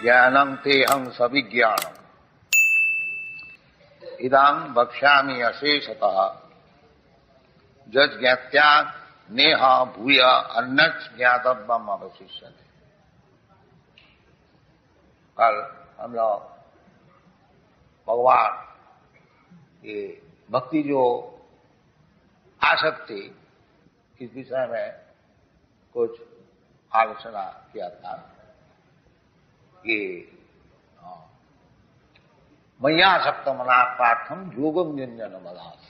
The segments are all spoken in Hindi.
ज्ञानं तेहं सविज्ञानम् इदं वक्ष्यामि अशेषतः यज्ञात्या नेह भूय अन्यत् ज्ञातव्यम् अवशिष्यते। कल हम लोग भगवान ये भक्ति जो आसक्ति इस विषय में कुछ आलोचना किया था कि मय्यासक्त मना पाठम योगम व्यंजन बदास।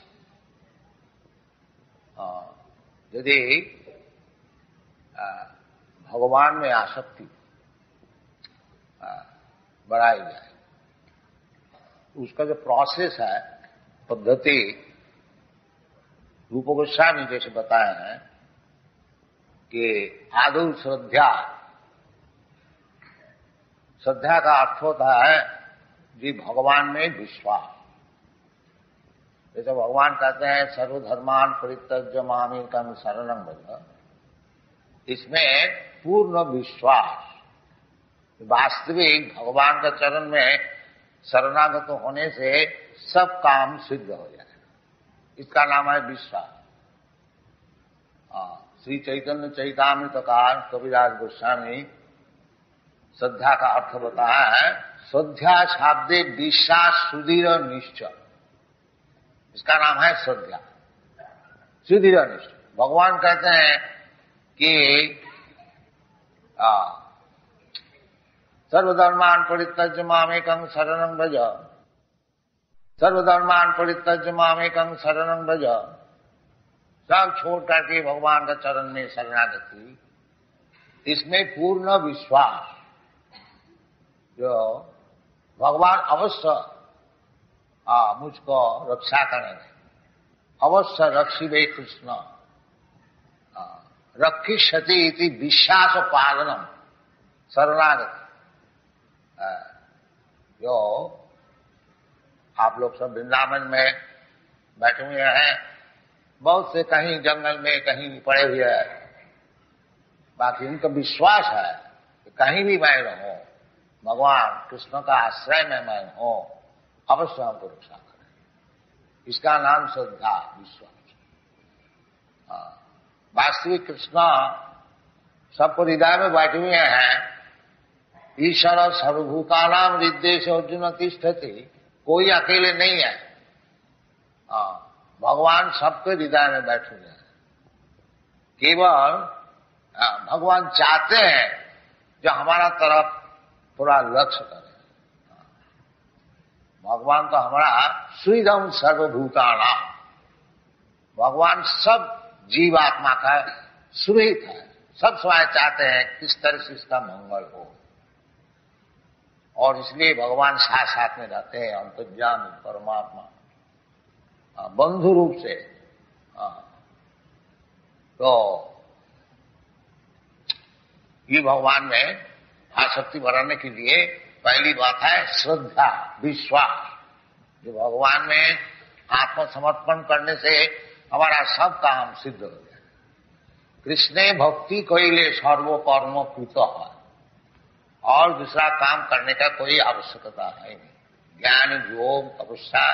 यदि भगवान में आसक्ति बढ़ाई जाए, उसका जो प्रोसेस है, पद्धति, रूप गोस्वामी जैसे बताए हैं कि आदौ श्रद्धा, श्रद्धा का अर्थ होता है जी भगवान में विश्वास। जैसे भगवान कहते हैं सर्वधर्मान परित्यज्य मामेकं शरणं व्रज, इसमें पूर्ण विश्वास, वास्तविक भगवान का चरण में शरणागत होने से सब काम सिद्ध हो जाएगा, इसका नाम है विश्वास। श्री चैतन्य चैतामृतकार कविराज गोस्वामी श्रद्धा का अर्थ बताया है, श्रद्धा शाब्दे विश्वास सुदृढ़ निश्चय, इसका नाम है श्रद्धा, सुदृढ़ निश्चय। भगवान कहते हैं कि सर्वधर्मान परित्यज्य मामेकं शरणं व्रज, सर्वधर्मान परित्यज्य मामेकं शरणं व्रज, सब छोड़ करके भगवान का चरण में शरणागति, इसमें पूर्ण विश्वास, जो भगवान अवश्य मुझको रक्षा करेंगे, अवश्य रक्षिबे कृष्ण रक्षिष्यति इति विश्वास पालनम शरणागति। जो आप लोग सब वृंदावन में बैठे हुए हैं, बहुत से कहीं जंगल में कहीं पड़े हुए हैं, बाकी उनका विश्वास है कि कहीं भी मैं रहूं, भगवान कृष्ण का आश्रय में मैं हूं, अवश्य हमको रक्षा करें। इसका नाम श्रद्धा, विश्वास। वास्तविक कृष्ण सबको हृदय में बैठे हुए हैं। ईश्वर सर्वभूतानां हृदयेषु अर्जुन तिष्ठति, कोई अकेले नहीं है, भगवान सबके हृदय में बैठे हुए हैं। केवल भगवान चाहते हैं जो हमारा तरफ थोड़ा लक्ष्य करे। भगवान तो हमारा सुहृदं सर्वभूतानां, भगवान सब जीवात्मा का सुहृद है, सब समय चाहते हैं किस तरह से इसका मंगल हो, और इसलिए भगवान साथ साथ में रहते हैं, अंतर्यामी परमात्मा बंधु रूप से। तो ये भगवान में आसक्ति बढ़ाने के लिए पहली बात है श्रद्धा, विश्वास। जो भगवान में आत्मसमर्पण करने से हमारा सब काम सिद्ध हो जाए। कृष्णे भक्ति कइले सर्व कर्म कृत है, और दूसरा काम करने का कोई आवश्यकता है नहीं। ज्ञान, योग, तपस्या,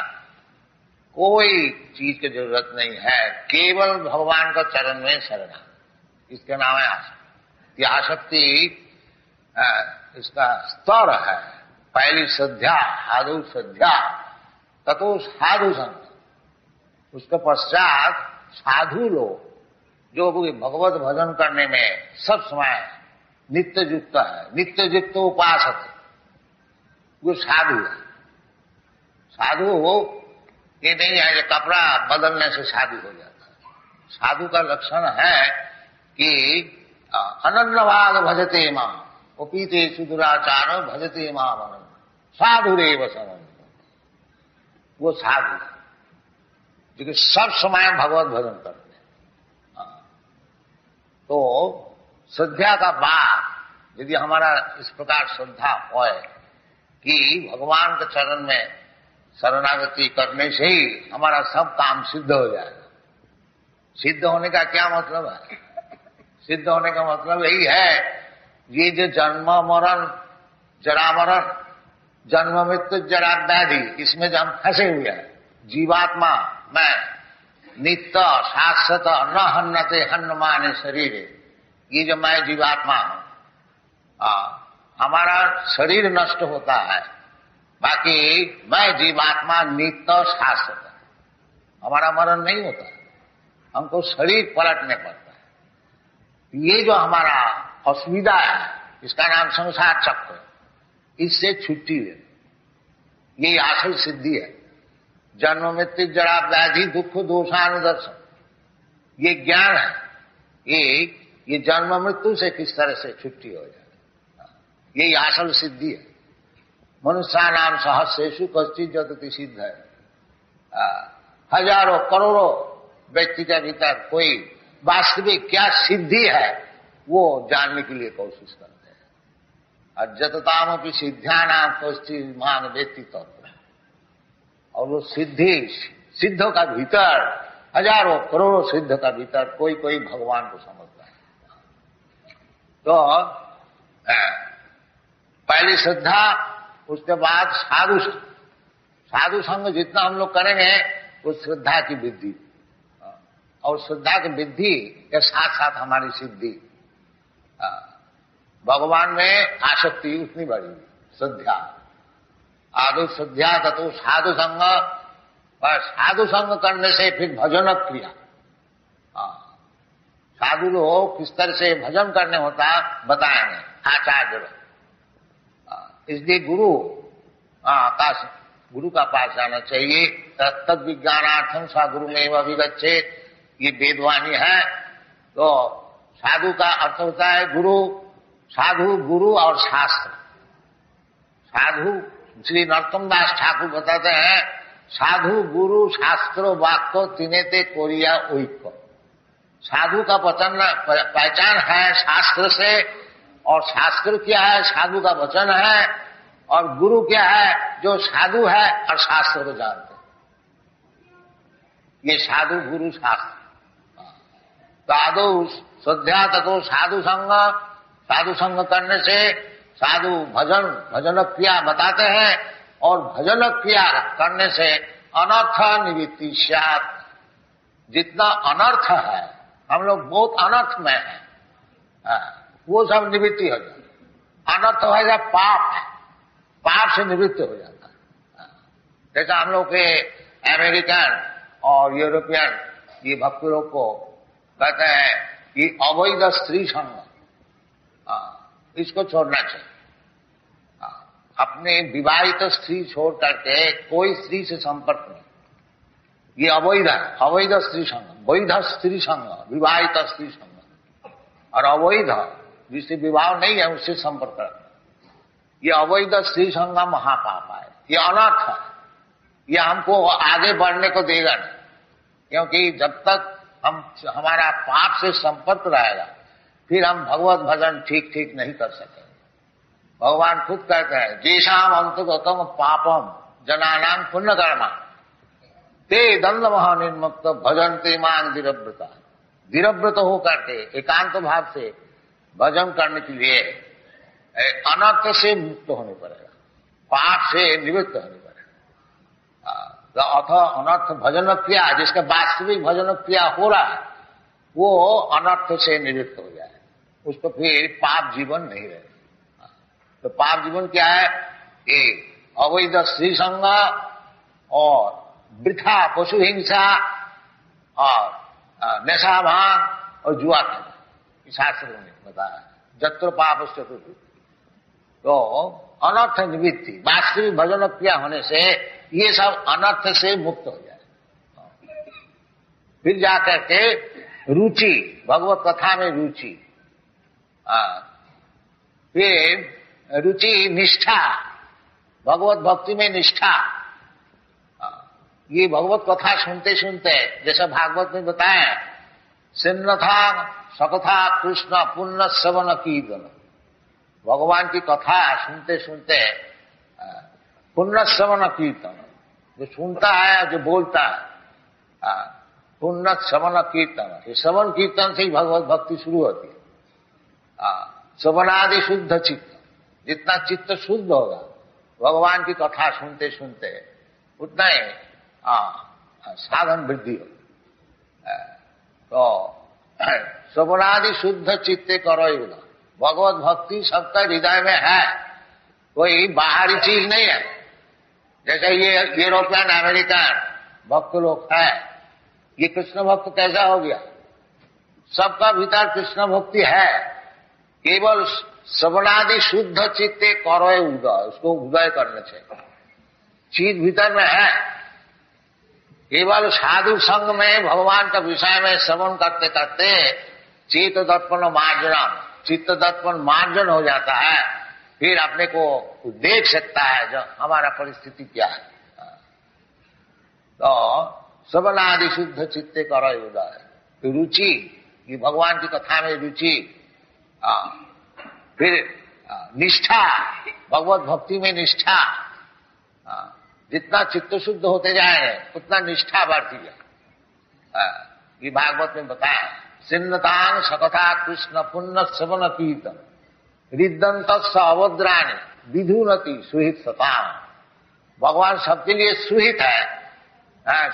कोई चीज की जरूरत नहीं है, केवल भगवान का चरण में शरणा, इसके नाम है आसक्ति। ये आसक्ति इसका स्तर है। पहली श्रद्धा, आदौ श्रद्धा, ततो साधु संग, उसके पश्चात साधु लोग जो भगवत भजन करने में सब समय नित्य युक्त है, नित्य युक्त उपासक, वो साधु है। साधु ये नहीं है जो कपड़ा बदलने से साधु हो जाता है। साधु का लक्षण है कि अनन्यवाद भजते मां, उपीते सुदुराचार भजते मां अनन्य, साधुरेव शरणं, वो साधु है जो सब समय भगवत भजन करते हैं। तो श्रद्धा का बाद यदि हमारा इस प्रकार श्रद्धा हो कि भगवान के चरण में शरणागति करने से ही हमारा सब काम सिद्ध हो जाएगा। सिद्ध होने का क्या मतलब है? सिद्ध होने का मतलब यही है, ये जो जन्म मरण जरा मरण, जन्म मृत्यु जरा व्याधि, इसमें जो हम फंसे हुए हैं, जीवात्मा मैं नित्य शाश्वत न हन्नते हन्न माने शरीर, ये जो मैं जीवात्मा हूं, हमारा शरीर नष्ट होता है, बाकी मैं जीवात्मा नित्य शाश्वत, हमारा मरण नहीं होता, हमको शरीर पलटने पड़ता है। ये जो हमारा असुविधा है, इसका नाम संसार चक्र, इससे छुट्टी है, ये असल सिद्धि है। जन्म मृत्यु जरा व्याधि दुख दोषानुदर्शन, ये ज्ञान है, ये जन्म मृत्यु से किस तरह से छुट्टी हो जाए, यही असल सिद्धि है। मनुष्य नाम सहस्रेषु कश्चित् जतति सिद्ध है। हजारों करोड़ों व्यक्ति के भीतर कोई वास्तविक क्या सिद्धि है वो जानने के लिए कोशिश करते हैं। और जतताम की सिद्ध्या नाम कश्चित् मान व्यक्ति तत्व, और वो सिद्धों का भीतर, हजारों करोड़ों सिद्ध का भीतर कोई कोई भगवान को समझता है। तो पहली श्रद्धा, उसके बाद साधु संग जितना हम लोग करेंगे उस श्रद्धा की वृद्धि, और श्रद्धा की वृद्धि के साथ साथ हमारी सिद्धि, भगवान में आसक्ति उतनी बढ़ी। श्रद्धा आदो श्रद्धा ततो साधु संग, पर साधु संग करने से फिर भजन क्रिया, साधु लोग किस तरह से भजन करने होता बताएंगे आचार्य। इसलिए गुरु का पास जाना चाहिए। तद विज्ञानार्थम सा गुरु में अभिगच्छे, ये वेदवाणी है। तो साधु का अर्थ होता है गुरु, साधु गुरु और शास्त्र। साधु श्री नरोत्तम दास ठाकुर बताते हैं, साधु गुरु शास्त्र वाक्य तिनेते कोरिया ओइक्य। साधु का पहचान है शास्त्र से, और शास्त्र क्या है, साधु का वचन है, और गुरु क्या है, जो साधु है और शास्त्र को जानते हैं। ये साधु गुरु शास्त्र। साधु श्रद्धा ततो साधु संग करने से साधु भजन क्रिया बताते हैं, और भजन क्रिया करने से अनर्थ निवृत्ति स्यात्। जितना अनर्थ है, हम लोग बहुत अनर्थ में है, वो सब निवृत्ति हो जाता। अनर्थ हो जाए पाप से निवृत्त हो जाता है। जैसा हम लोग के अमेरिकन और यूरोपियन ये भक्त लोग को कहते हैं कि अवैध स्त्री संग, इसको छोड़ना चाहिए। अपने विवाहित स्त्री छोड़ करके कोई स्त्री से संपर्क नहीं, ये अवैध है। अवैध स्त्री संग, वैध स्त्री संग, विवाहित स्त्री संग, और अवैध जिससे विवाह नहीं है उससे संपर्क रखना, ये अवैध स्त्री संग महापाप है, ये अनर्थ है। ये हमको आगे बढ़ने को देगा नहीं, क्योंकि जब तक हमारा पाप से संपर्क रहेगा फिर हम भगवत भजन ठीक नहीं कर सकेंगे। भगवान खुद कहते हैं, जेषाम अंतगतम पापम जनानां पुण्य कर्मा ते दंड महानिर्मुक्त भजन्ते मां धीरव्रता। धीरव्रत हो करके एकांत भाव से भजन करने के लिए अनर्थ से मुक्त होने पड़ेगा, पाप से निवृत्त होने पड़ेगा। अथ अनर्थ भजन क्रिया, जिसका वास्तविक भजन क्रिया हो रहा है वो अनर्थ से निवृत्त हो जाए, उसको फिर पाप जीवन नहीं रहेगा। तो पाप जीवन क्या है? ये अवैध स्त्री संग और वृथा पशु हिंसा और नशा भांग और जुआ खेलना, शास्त्र ने बताया जत्र पाप चतुर्थ। तो अनर्थ निवृत्ति, वास्तविक भजन क्रिया होने से ये सब अनर्थ से मुक्त हो जाए। फिर जाकर के रुचि, भगवत कथा में रुचि, फिर रुचि निष्ठा, भगवत भक्ति में निष्ठा। ये भगवत कथा सुनते सुनते, जैसा भागवत में बताया, सिन्नथा सकथा कृष्ण पुण्य श्रवण कीर्तन। भगवान की कथा सुनते सुनते पुण्य श्रवण कीर्तन, जो सुनता है जो बोलता है, पुण्य श्रवण कीर्तन। ये श्रवण कीर्तन से ही भगवत भक्ति शुरू होती है। श्रवणादि शुद्ध चित्त, जितना चित्त शुद्ध होगा भगवान की कथा सुनते सुनते उतना ही साधन वृद्धि होगी। तो श्रवणादि शुद्ध चित्ते करो युद्ध। भगवत भक्ति सबका हृदय में है, कोई बाहरी चीज नहीं है। जैसे ये यूरोपियन अमेरिकन भक्त लोग है, ये कृष्ण भक्त कैसा हो गया? सबका भीतर कृष्ण भक्ति है, केवल श्रवणादि शुद्ध चित्ते करो उदय, उसको उदय करना चाहिए। चीज भीतर में है, केवल साधु संग में भगवान का विषय में श्रवण करते करते चित्त दर्पण मार्जन, चित्त दर्पण मार्जन हो जाता है, फिर अपने को देख सकता है जो हमारा परिस्थिति क्या है। तो श्रवणादि शुद्ध चित्ते करो उदय, तो रुचि, ये भगवान की कथा में रुचि, फिर निष्ठा, भगवत भक्ति में निष्ठा, जितना चित्त शुद्ध होते जाए उतना निष्ठा बढ़ती है। ये भागवत में बताया, सिन्नतांग सकथा कृष्ण पुण्य श्रवण कीर्तन रिद्दंत अवद्राणी विधुनति सुहित सताम। भगवान सबके लिए सुहित है,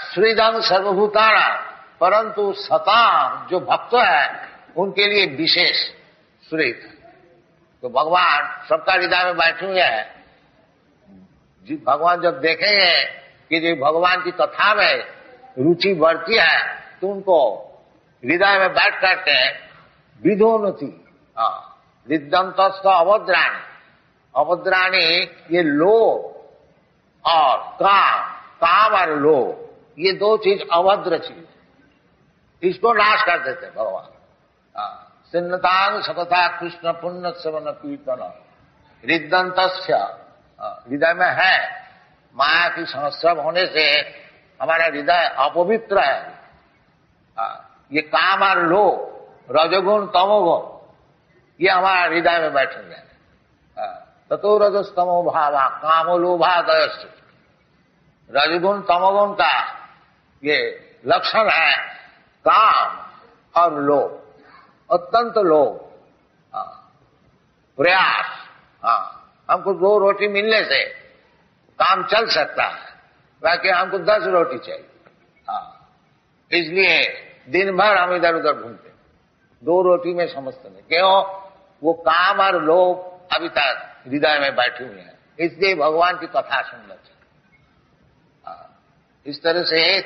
श्रीदंग सर्वभूताना, परंतु सताम जो भक्त है उनके लिए विशेष सुहित है। तो भगवान सबका हृदय में बैठे हुए हैं। भगवान जब देखेंगे कि जो भगवान की कथा में रुचि बढ़ती है तो उनको हृदय में बैठ करके विधोन्नति, रिद्दंत अवद्राणी, अवद्राणी ये लोभ और काम और लोभ, ये दो चीज अभद्र चीज, इसको नाश कर देते भगवान। सिन्नतांग सकथा कृष्ण पुण्य श्रवण कीर्तन रिद्दंत, हृदय में है, माया की समस्या होने से हमारा हृदय अपवित्र है। ये काम और लोभ, रजोगुण तमोगुण, ये हमारा हृदय में बैठेंगे। ततो रजस्तमो भावा कामो लोभादयश्च, रजोगुण तमोगुण का ये लक्षण है काम और लोभ, अत्यंत लोभ, प्रयास। हमको 2 रोटी मिलने से काम चल सकता है, बाकी हमको 10 रोटी चाहिए। इसलिए दिन भर हम इधर उधर घूमते, 2 रोटी में समझते नहीं। क्यों? वो काम और लोभ अभी तक हृदय में बैठे हुए हैं। इसलिए भगवान की कथा सुनना चाहिए। इस तरह से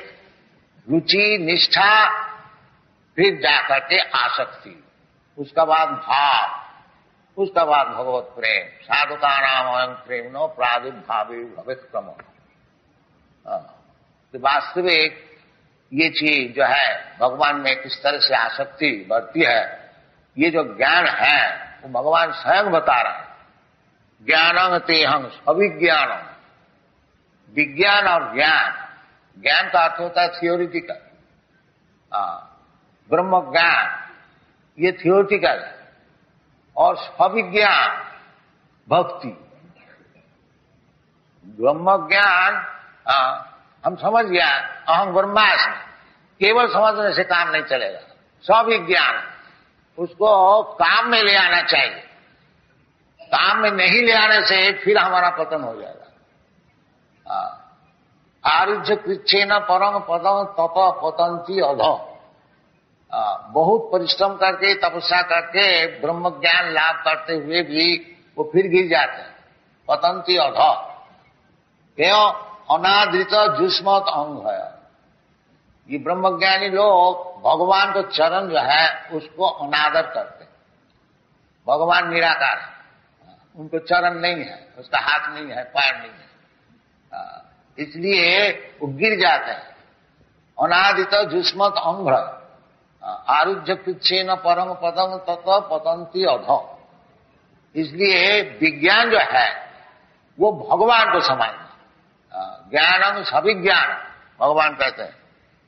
रुचि, निष्ठा, फिर जाकर के आसक्ति, उसका बाद भाव, उसका बाद भगवत प्रेम। साधुका नाम अयं प्रेम नो प्रादुर्भावे भवित क्रम। तो वास्तविक ये चीज जो है भगवान में किस तरह से आसक्ति बढ़ती है, ये जो ज्ञान है वो भगवान स्वयं बता रहे हैं। ज्ञानंग तेहंग अभिज्ञानम, विज्ञान और ज्ञान, ज्ञान का अर्थ होता है थियोरिटिकल, ब्रह्म ज्ञान ये थियोरिटिकल है, और अभिज्ञान भक्ति। ब्रह्म ज्ञान हम समझ गया, अहम ब्रह्मास्मि, केवल समझने से काम नहीं चलेगा। स्विज्ञान उसको काम में ले आना चाहिए, काम में नहीं ले आने से फिर हमारा पतन हो जाएगा। आरुज्य कृच्छेन परम पदम तप पतंती अधो, बहुत परिश्रम करके तपस्या करके ब्रह्म ज्ञान लाभ करते हुए भी वो फिर गिर जाते हैं, पतंती अधो। क्यों? अनादृत जुष्मत अंग है। ये ब्रह्मज्ञानी लोग भगवान को चरण जो है उसको अनादर करते हैं। भगवान निराकार है, उनको चरण नहीं है, उसका हाथ नहीं है, पैर नहीं है, इसलिए वो गिर जाते हैं। अनादित जुष्मत अंग, आरुज्य कृच्छेन परम पदम तत्व पतंती अधो। इसलिए विज्ञान जो है वो भगवान को समझना। ज्ञानम सविज्ञान, भगवान कहते हैं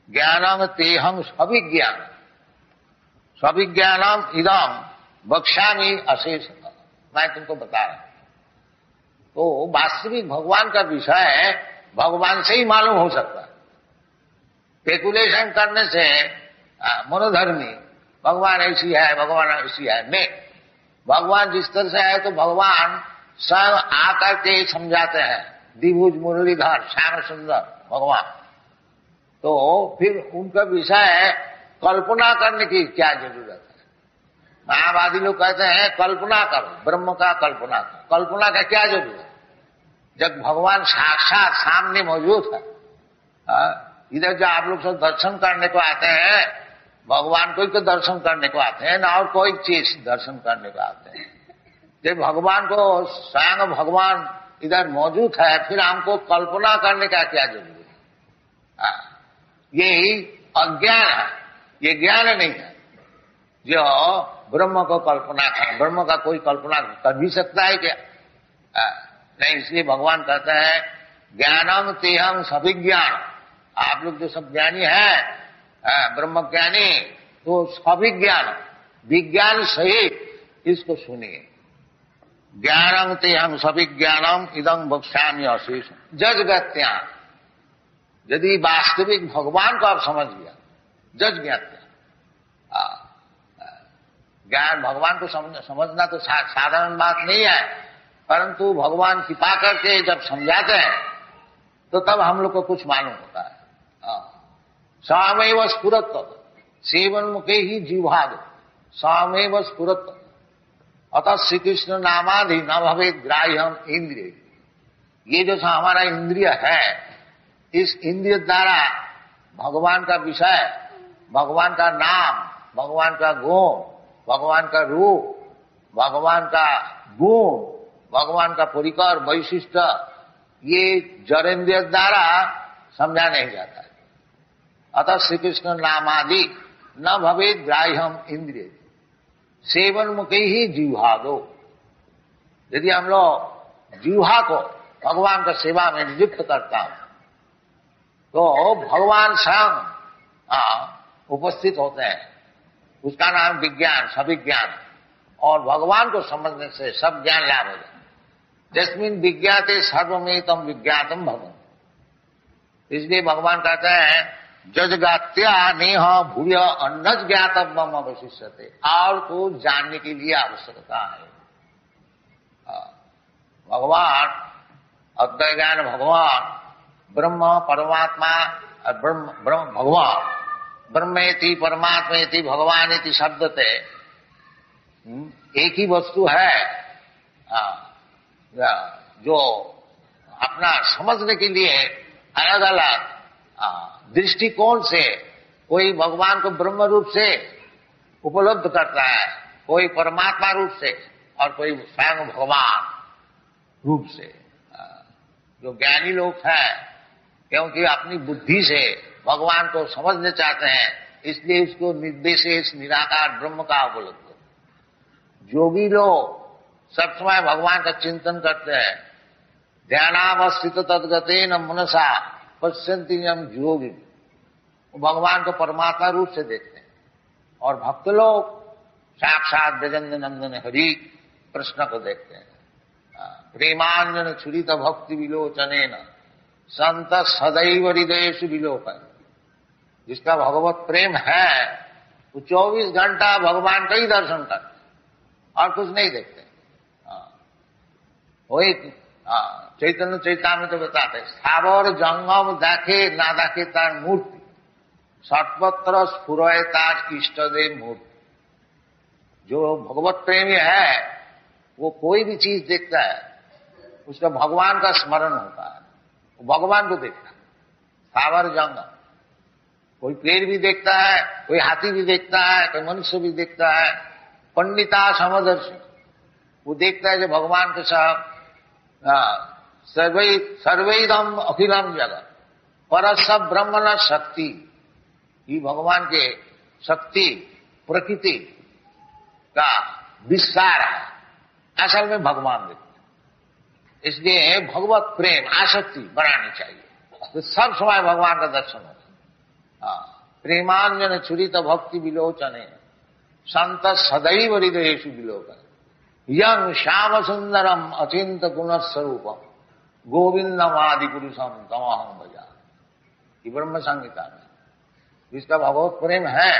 ज्ञानम तेहं सविज्ञान, सविज्ञानम इदम बक्ष्यामि अशेष, मैं तुमको बता रहा हूं। तो वास्तविक भगवान का विषय भगवान से ही मालूम हो सकता है। स्पेकुलेशन करने से मनोधर्मी भगवान ऐसी है, भगवान ऐसी है, नहीं। भगवान जिस तरह से है तो भगवान स्वयं आकर के समझाते हैं, द्विभुज मुरलीधर श्याम सुंदर भगवान। तो फिर उनका विषय कल्पना करने की क्या जरूरत है? मायावादी लोग कहते हैं कल्पना करो, ब्रह्म का कल्पना करो। कल्पना का क्या जरूरत है जब भगवान साक्षात सामने मौजूद है? इधर जो आप लोग सब दर्शन करने को आते हैं, भगवान को ही तो दर्शन करने को आते हैं ना, और कोई चीज दर्शन करने को आते हैं। जब भगवान को स्वयं भगवान इधर मौजूद है, फिर हमको कल्पना करने का क्या जरूरत है? यही अज्ञान है, ये ज्ञान नहीं है जो ब्रह्म को कल्पना कर। ब्रह्म का कोई कल्पना कर भी सकता है क्या? नहीं। इसलिए भगवान कहते हैं ज्ञानम तेहम सभिज्ञान। आप लोग जो सब ज्ञानी हैं, ब्रह्म ज्ञानी, तो सभिज्ञान, विज्ञान सहित इसको सुनिए। ज्ञानम तेहम सभिज्ञानम इदं वक्ष्यामि अशेष जजगत्या। यदि वास्तविक भगवान को आप समझ गया, जज ज्ञात्या। ज्ञान भगवान को समझना तो साधारण बात नहीं है, परंतु भगवान कृपा करके जब समझाते हैं तो तब हम लोग को कुछ मालूम होता है। सामेव स्फुरत सेवन मुखे ही जीवाद, सामेव स्फुरत। अतः श्री कृष्ण नामाधि न भवे ग्राह्यम इंद्रिय। ये जो हमारा इंद्रिय है, इस इंद्रिय द्वारा भगवान का विषय, भगवान का नाम, भगवान का गुण, भगवान का रूप, भगवान का गुण, भगवान का परिकर वैशिष्ट, ये जड़ेंद्रिय द्वारा समझा नहीं जाता है। अतः श्री कृष्ण नामादि न भवे ग्राह्यम इंद्रिय सेवन मुखे ही जीवा दो। यदि हम लोग जीवा को भगवान का सेवा में नियुक्त करता हूं तो भगवान स्वयं उपस्थित होते हैं। उसका नाम विज्ञान, सविज्ञान। और भगवान को समझने से सब ज्ञान लाभ हो जाए। जस्मिन विज्ञाते सर्वमेतम विज्ञातम भगवान। इसलिए भगवान कहते हैं जजगात्या नेह भूय अन्नज ज्ञातव्यम अवशिष्यते। और को जानने के लिए आवश्यकता है। भगवान अद्वैत ज्ञान, भगवान ब्रह्म परमात्मा, ब्रह्म भगवान ब्रह्मेति परमात्मेति भगवानेति शब्दते एक ही वस्तु है। जो अपना समझने के लिए अलग अलग दृष्टिकोण से कोई भगवान को ब्रह्म रूप से उपलब्ध करता है, कोई परमात्मा रूप से, और कोई स्वयं भगवान रूप से। जो ज्ञानी लोग हैं, क्योंकि अपनी बुद्धि से भगवान को समझने चाहते हैं, इसलिए उसको निर्देशेष निराकार ब्रह्म का उपलब्ध। योगी लोग सब समय भगवान का चिंतन करते हैं। ध्यानावस्थित तद्गतेन मनसा पश्यन्ति यम योगी। भगवान को परमात्मा रूप से देखते हैं। और भक्त लोग साक्षात ब्रजेंद्र नंदन हरि कृष्ण को देखते हैं। प्रेमांजन छुरित भक्ति विलोचनेन संत सदैव हृदयेषु विलोकन। जिसका भगवत प्रेम है वो 24 घंटा भगवान का ही दर्शन करते और कुछ नहीं देखते। वही चैतन्य चैतामृत तो बताते स्थावर जंगम देखे ना देखे तार मूर्ति सर्वत्र स्फुरय तार इष्टदेव मूर्ति। जो भगवत प्रेमी है वो कोई भी चीज देखता है, उसका भगवान का स्मरण होता है, वो भगवान को देखता है। स्थावर जंगम, कोई पेड़ भी देखता है, कोई हाथी भी देखता है, कोई मनुष्य भी देखता है। पंडिता समदर्शी, वो देखता है जो भगवान के साथ सर्वैदम अखिलम जगत परस ब्रह्म न शक्ति। ये भगवान के शक्ति प्रकृति का विस्तार है, असल में भगवान देखते हैं। इसलिए भगवत प्रेम आसक्ति बढ़ानी चाहिए, तो सब समय भगवान का दर्शन होता है। प्रेमांजन छुरित भक्ति विलोचने संत सदैव हृदयेषु विलोकन। यं श्याम सुंदरम अचिंत गुण स्वरूपम गोविंदम आदि पुरुषम तमहं भजा। ये ब्रह्म संहिता में जिसका भगवत प्रेम है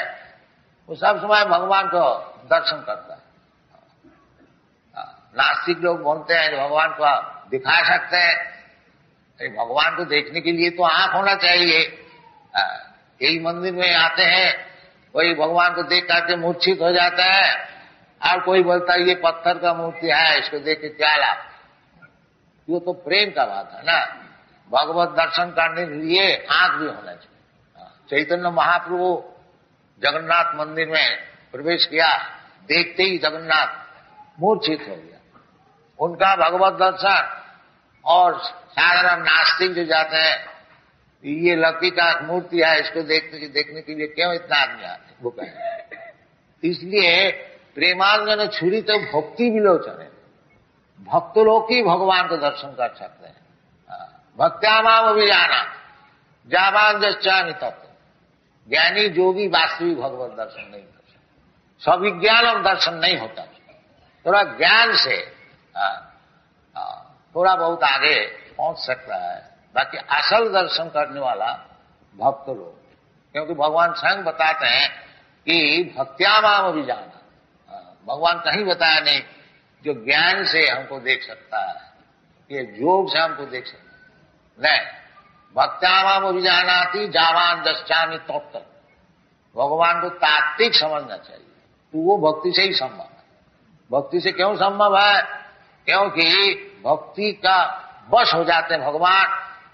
वो सब समय भगवान को दर्शन करता है। नास्तिक लोग बोलते हैं जो भगवान को दिखा सकते हैं। भगवान को देखने के लिए तो आंख होना चाहिए। यही मंदिर में आते हैं, कोई भगवान को देख करके मूर्छित हो जाता है, और कोई बोलता है ये पत्थर का मूर्ति है, इसको देख के क्या लाभ। वो तो प्रेम का बात है ना। भगवत दर्शन करने के लिए आंख भी होना चाहिए। चैतन्य महाप्रभु जगन्नाथ मंदिर में प्रवेश किया, देखते ही जगन्नाथ मूर्छित हो गया। उनका भगवत दर्शन, और साधारण नास्तिक जो जाते हैं, ये लकी का मूर्ति है, इसको देखने के लिए क्यों इतना आदमी आते, वो कहे। इसलिए प्रेमांजन छुरी तो भक्ति विलोचन है। भक्त लोग ही भगवान को दर्शन कर सकते हैं। भक्त्यामाम अभिजाना जावान जश्चामि तत्व। ज्ञानी जोगी वास्तविक भगवत दर्शन नहीं कर सकते। सविज्ञान और दर्शन नहीं होता। थोड़ा ज्ञान से थोड़ा बहुत आगे पहुंच सकता है, बाकी असल दर्शन करने वाला भक्त लोग। क्योंकि भगवान स्वयं बताते हैं कि भक्त्यामाम अभिजाना। भगवान कहीं बताया नहीं जो ज्ञान से हमको देख सकता है, ये योग से हमको देख सकता है, नहीं। भक्त्यामाम अभिजानाति जावान दश्चामि तत्व। भगवान को तात्विक समझना चाहिए, तो वो भक्ति से ही संभव है। भक्ति से क्यों संभव है? क्योंकि भक्ति का वश हो जाते हैं भगवान,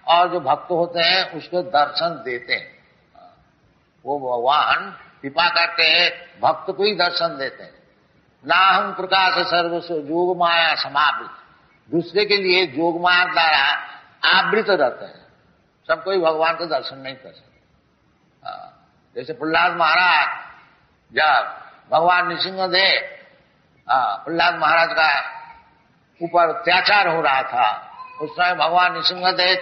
और जो भक्त होते हैं उसको दर्शन देते हैं। वो भगवान कृपा करके भक्त को ही दर्शन देते हैं। नाहं प्रकाश सर्वस्व जोग माया समावृत। दूसरे के लिए जोग माया द्वारा आवृत रहते हैं, सब कोई भगवान को दर्शन नहीं कर सकते। जैसे प्रहलाद महाराज, जब भगवान नृसिंहदेव प्रहलाद महाराज का ऊपर अत्याचार हो रहा था, उस समय भगवान नृसिंहदेव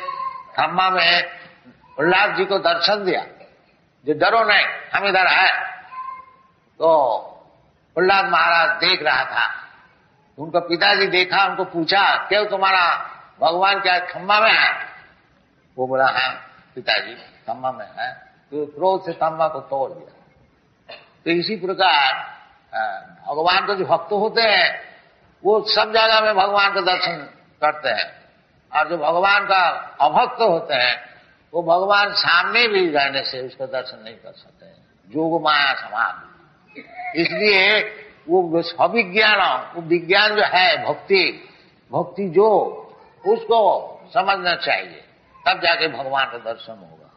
खम्मा में प्रहलाद जी को दर्शन दिया, जो डरो नहीं, हम इधर है। तो प्रहलाद महाराज देख रहा था, उनका पिताजी देखा, उनको पूछा क्यों तुम्हारा भगवान क्या खम्मा में है? वो बोला है पिताजी खम्मा में है। तो क्रोध से खम्मा को तोड़ दिया। तो इसी प्रकार भगवान को जो भक्त होते हैं वो सब जगह में भगवान का दर्शन करते हैं, और जो भगवान का अभक्त होते हैं वो भगवान सामने भी रहने से उसका दर्शन नहीं कर सकते हैं। जोग माया समाधि। इसलिए वो अविज्ञान, वो विज्ञान जो है भक्ति जो उसको समझना चाहिए, तब जाके भगवान का दर्शन होगा।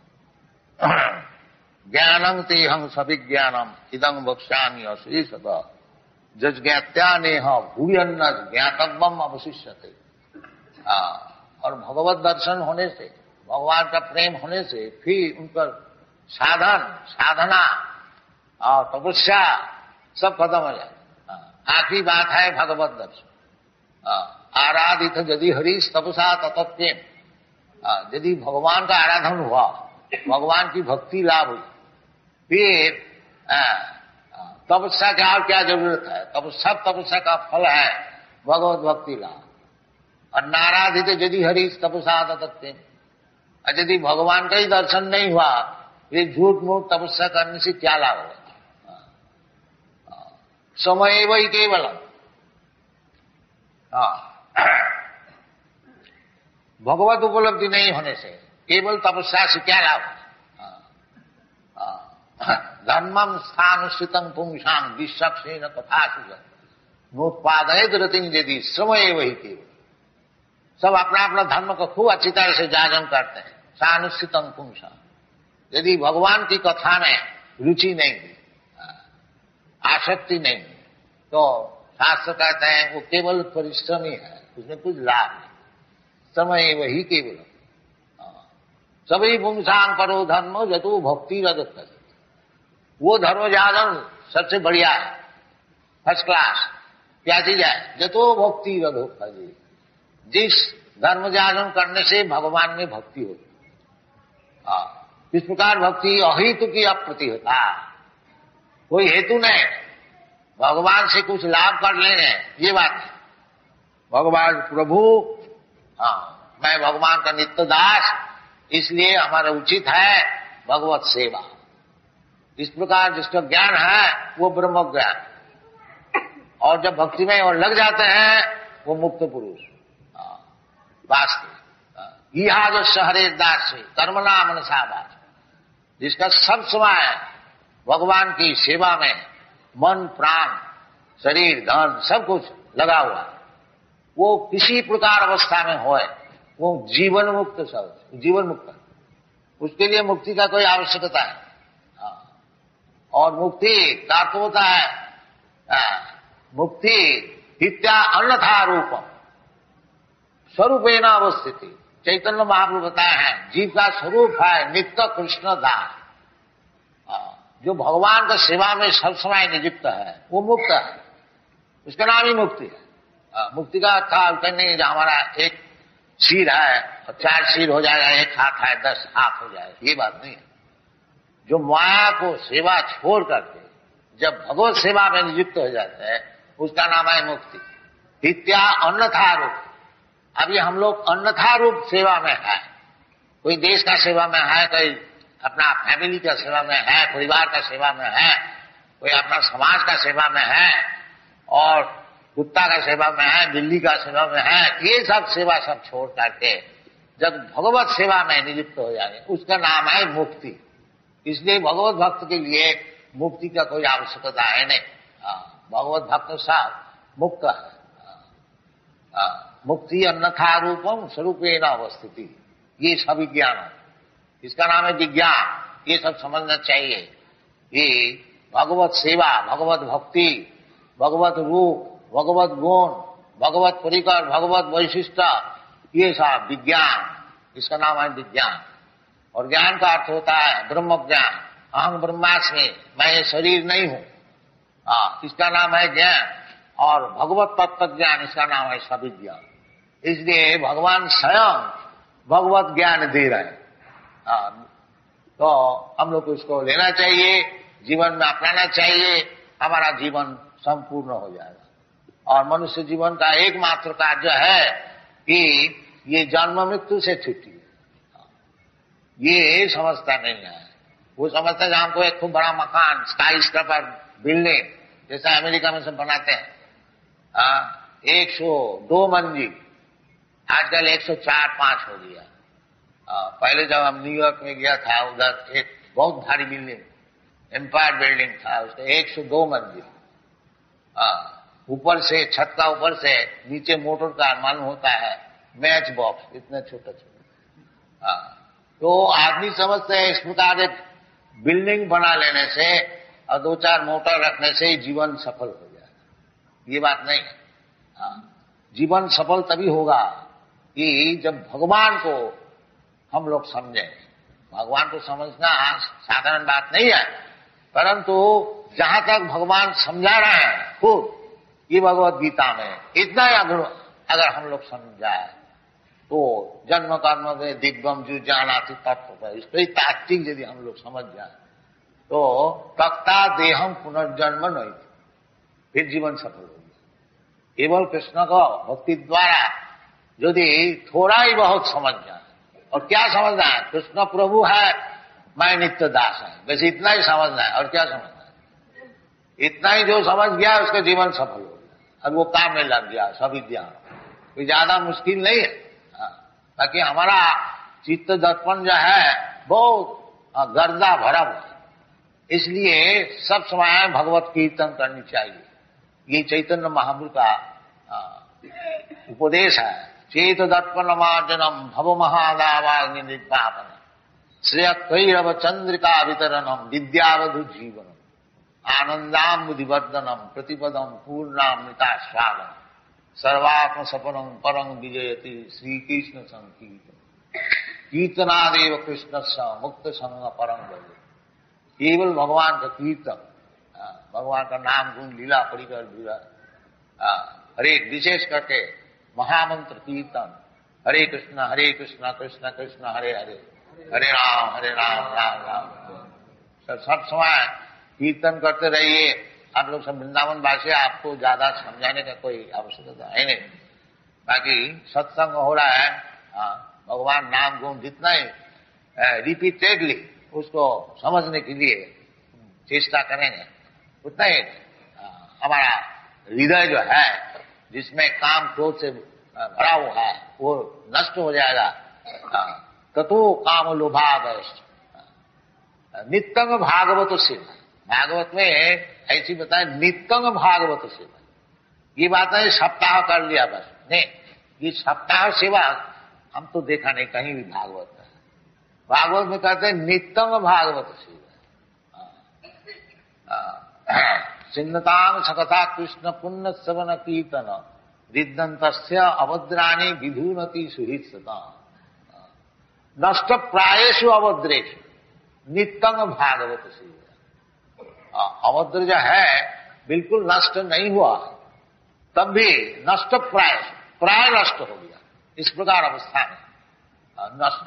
ज्ञानं तेहं सविज्ञानम इदं वक्ष्यामि अशेषत जज्ञात्यानेह भूयन्न ज्ञातव्यम अवशिष्यते। और भगवत दर्शन होने से, भगवान का प्रेम होने से फिर उनका साधना और तपस्या सब खत्म हो जाए। आखिरी बात है भगवत दर्शन। आराधित यदि हरीश तपसा तत्प्रेम। यदि भगवान का आराधन हुआ, भगवान की भक्ति लाभ हुई, फिर तपस्या का और क्या जरूरत है? सब तपस्या का फल है भगवत भक्ति लाभ। और नाराधित यदि हरीश तपसा तत्प्रेम। और यदि भगवान का ही दर्शन नहीं हुआ, ये झूठ मूठ तपस्या करने से क्या लाभ होगा? समय वही केवल भगवत उपलब्धि नहीं होने से केवल तपस्या से क्या लाभ? धर्मम स्थानुष्ठितं पुंसां विश्वक्षेण तथा नोत्पादयेत रतिं यदि समय वही केवल। सब अपना अपना धर्म को खूब अच्छी तरह से जाजन करते हैं। सानुष्ठितं पुंसां। यदि भगवान की कथा में रुचि नहीं हुई, आसक्ति नहीं, तो शास्त्र कहते हैं वो केवल परिश्रम ही है, उसमें कुछ लाभ नहीं। समय वही केवल। सभी पुंसांग करो धर्म जतो भक्ति रजत। वो धर्म जागरण सबसे बढ़िया है, फर्स्ट क्लास। क्या चीज है? जतो भक्ति रजो। जिस धर्म जागरण करने से भगवान में भक्ति होती। इस प्रकार भक्ति अहेतु की अप्रतिहता, कोई हेतु नहीं, भगवान से कुछ लाभ कर लेने, ये बात है। भगवान प्रभु, मैं भगवान का नित्य दास, इसलिए हमारा उचित है भगवत सेवा। इस प्रकार जिसका ज्ञान है वो ब्रह्म ज्ञान। और जब भक्ति में और लग जाते हैं वो मुक्त पुरुष वास्तविक। इहाज हरे दास से कर्मणा मनसा बास, जिसका सब समय भगवान की सेवा में मन प्राण शरीर धन सब कुछ लगा हुआ, वो किसी प्रकार अवस्था में होए वो जीवन मुक्त सब, जीवन मुक्त, उसके लिए मुक्ति का कोई आवश्यकता है। और मुक्ति का अर्थ होता है मुक्ति इत्या अन्यथा रूपम स्वरूपेण अवस्थिति। चैतन्य महाप्रभु बताए हैं जीव का स्वरूप है नित्य कृष्ण दास, जो भगवान का सेवा में सब समय नियुक्त है वो मुक्त है, उसका नाम ही मुक्ति है। मुक्ति का अर्थ नहीं जो हमारा एक सिर है और 4 सिर हो जाएगा, एक हाथ है 10 हाथ हो जाएगा, ये बात नहीं है। जो माया को सेवा छोड़ करके जब भगवत सेवा में नियुक्त हो जाते हैं उसका नाम है मुक्ति। इत्या अन्यथा रूप। अभी हम लोग अन्यथा रूप सेवा में है, कोई देश का सेवा में है, कोई अपना फैमिली का सेवा में है, परिवार का सेवा में है, कोई अपना समाज का सेवा में है, और कुत्ता का सेवा में है, बिल्ली का सेवा में है। ये सब सेवा सब छोड़ करके जब भगवत सेवा में नियुक्त हो जाए उसका नाम है मुक्ति। इसलिए भगवत भक्त के लिए मुक्ति का कोई आवश्यकता है नहीं। भगवत भक्त साहब मुक्त है। मुक्ति अन्यथा रूपम स्वरूपेण अवस्थिति, ये सब विज्ञान, इसका नाम है विज्ञान। ये सब समझना चाहिए। ये भगवत सेवा, भगवत भक्ति, भगवत रूप, भगवत गुण, भगवत परिकर, भगवत वैशिष्ट, ये सब विज्ञान, इसका नाम है विज्ञान। और ज्ञान का अर्थ होता है ब्रह्म ज्ञान। अहं ब्रह्मास्मि, मैं ये शरीर नहीं हूं, इसका नाम है ज्ञान। और भगवत तत्व ज्ञान, इसका नाम है सविज्ञान। इसलिए भगवान स्वयं भगवत ज्ञान दे रहे हैं। तो हम लोग को इसको लेना चाहिए, जीवन में अपनाना चाहिए, हमारा जीवन संपूर्ण हो जाएगा। और मनुष्य जीवन का एकमात्र कार्य है कि ये जन्म मृत्यु से छुट्टी है। ये समझता नहीं है। वो समझता है हमको एक खूब बड़ा मकान, स्काई स्क्रैपर बिल्डिंग जैसा अमेरिका में सब बनाते हैं, 102 मंजिल, आजकल 104-5 हो गया। पहले जब हम न्यूयॉर्क में गया था, उधर एक बहुत भारी बिल्डिंग, एम्पायर बिल्डिंग था, उसका 102 मंजिल, ऊपर से छत का ऊपर से नीचे मोटर का मालूम होता है मैच बॉक्स, इतना छोटा छोटा। तो आदमी समझते हैं इस प्रकार एक बिल्डिंग बना लेने से और 2-4 मोटर रखने से ही जीवन सफल हो जाएगा। ये बात नहीं है। जीवन सफल तभी होगा कि जब भगवान को हम लोग समझें। भगवान को समझना साधारण बात नहीं है, परंतु जहां तक भगवान समझा रहे हैं खुद ये भगवत गीता में, इतना ही अगर हम लोग समझ जाए तो जन्म कर्म में दिव्यम जो जानाति तत्व, इसको ही तात्विक यदि हम लोग समझ जाए तो तक्ता देहम पुनर्जन्म नहीं, फिर जीवन सफल होगा। केवल कृष्ण को भक्ति द्वारा यदि थोड़ा ही बहुत समझ जाए, और क्या समझना है, कृष्ण प्रभु है, मैं नित्य दास है, बस इतना ही समझना है। और क्या समझना है, इतना ही जो समझ गया उसका जीवन सफल हो गया। अब वो काम में लग गया सब विज्ञान, कोई ज्यादा मुश्किल नहीं है। ताकि हमारा चित्त दर्पण जो है बहुत गर्दा भरा हुआ है, इसलिए सब समय भगवत कीर्तन करनी चाहिए। ये चैतन्य महाप्रभु का उपदेश है। चेत दर्पण मार्जनम भव महादावाग्नि निर्वापन श्रेय कैरव चंद्रिका वितरणम विद्यावधु जीवनम आनंदाम्बुधिवर्धनम प्रतिपदम पूर्णामृता स्वागम सर्वात्म सपनम परम विजयति श्री कृष्ण संकीर्तन कीर्तनादेव कृष्ण मुक्त संग परम भजे। केवल भगवान का कीर्तन, भगवान का नाम गुण लीला परिकर हरे विशेष करके महामंत्र कीर्तन, हरे कृष्ण कृष्ण कृष्ण हरे हरे, हरे राम राम राम। सब समय कीर्तन करते रहिए। आप लोग सब वृंदावन वासी, आपको ज्यादा समझाने का कोई आवश्यकता है नहीं। बाकी सत्संग हो रहा है, भगवान नाम गुण जितना ही रिपीटेडली उसको समझने के लिए चेष्टा करेंगे उतना ही हमारा हृदय जो है जिसमें काम क्रोध से भरा हुआ है वो नष्ट हो जाएगा। ततो काम लोभावश्य नित्यंग भागवत सेवा। भागवत में ऐसी बताए नित्यंग भागवत सेवा। ये बात है सप्ताह कर लिया बस नहीं, ये सप्ताह सेवा हम तो देखा नहीं कहीं भी भागवत में। भागवत में कहते हैं नित्यंग भागवत सेवा। सिन्नताम सकथा कृष्ण पुण्य सवन कीर्तन रिद्दंतस्य अभद्राणी विधुनति सुहितता नष्ट प्रायेषु अभद्रेषु नित्यंग भागवत सेवा। अभद्र जो है बिल्कुल नष्ट नहीं हुआ तब भी नष्ट प्राय नष्ट हो गया। इस प्रकार अवस्था में नष्ट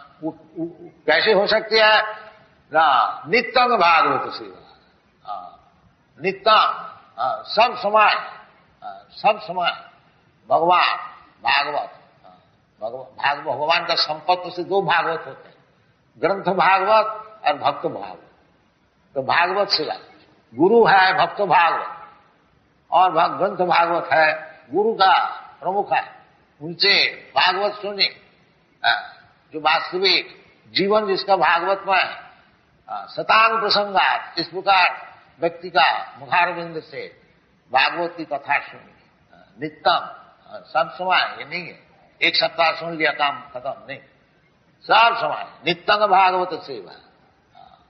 कैसे हो सकती है ना? नित्यंग भागवत सेवा। नित्यंग सब समय भगवान भागवत भगवान का संपत्ति से दो भागवत होते हैं, ग्रंथ भागवत और भक्त भागवत। तो भागवत सेवा गुरु है भक्त भागवत और ग्रंथ भागवत है गुरु का प्रमुख है। उनसे भागवत सुने जो वास्तविक जीवन जिसका भागवत में शतांग प्रसंगात इस प्रकार व्यक्ति का मुखारविंद से भागवत की कथा सुनी नित्यम सब समय। ये नहीं है एक सप्ताह सुन लिया काम खत्म, नहीं, सब समय नित्यंग भागवत सेवा।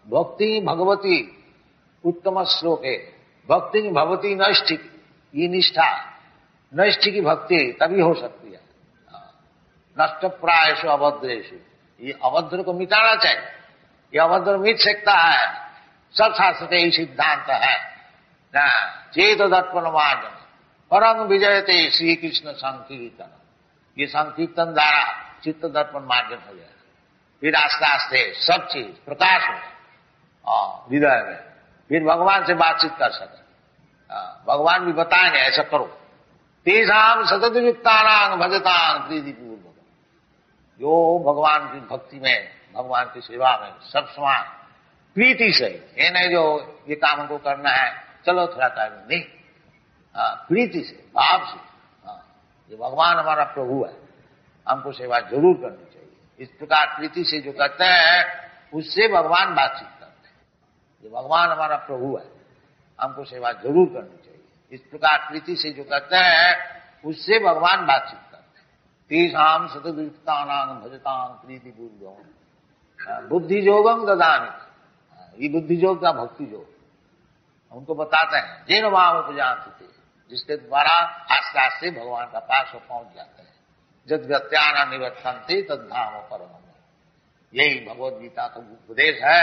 भक्ति भगवती उत्तम श्लोक है। भक्ति भगवती नैष्ठिक, ये निष्ठा नैष्ठिक की भक्ति तभी हो सकती है। नष्ट प्रायेषु अभद्रेषु, ये अभद्र को मिटाना चाहिए। ये अभद्र मिट सकता है, सब शास्त्र का यही सिद्धांत है ना। चेत दर्पण मार्जन परम विजयते श्री कृष्ण संकीर्तन। ये संकीर्तन द्वारा चित्त दर्पण मार्जन हो जाए, फिर आस्ते आस्ते सब चीज प्रकाश हो हृदय में, फिर भगवान से बातचीत कर सके। भगवान भी बताएंगे ऐसा करो। तेषाम सतत युक्तानां भजतां प्रीतिपूर्वक। जो भगवान की भक्ति में भगवान की सेवा में सब समय प्रीति से, ये नहीं जो ये काम हमको करना है चलो थोड़ा टाइम, नहीं, प्रीति से भाव से। ये भगवान हमारा प्रभु है, हमको सेवा जरूर करनी चाहिए। इस प्रकार प्रीति से जो करते हैं उससे भगवान बातचीत करते हैं। ये भगवान हमारा प्रभु है, हमको सेवा जरूर करनी चाहिए। इस प्रकार प्रीति से जो करते हैं उससे भगवान बातचीत करते हैं। तेषाम सततयुक्तानां भजतां प्रीतिपूर्वक बुद्धि योगम ददामि। ये बुद्धि योग का भक्ति योग उनको बताते हैं। जेन माम उपजान्ति, जिसके द्वारा आस्ते आस्ते भगवान का पास वो पहुंच जाते हैं। जद गत्याना निवर्तन्ते तद्धाम परमम्। यही भगवद गीता का उपदेश है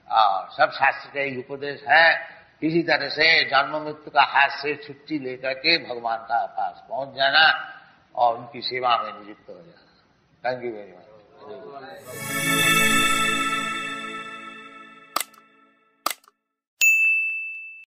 और सब शास्त्र का यही उपदेश है। किसी तरह से जन्म मृत्यु का हाथ से छुट्टी लेकर के भगवान का पास पहुंच जाना और उनकी सेवा में नियुक्त हो जाना। Thank you very much.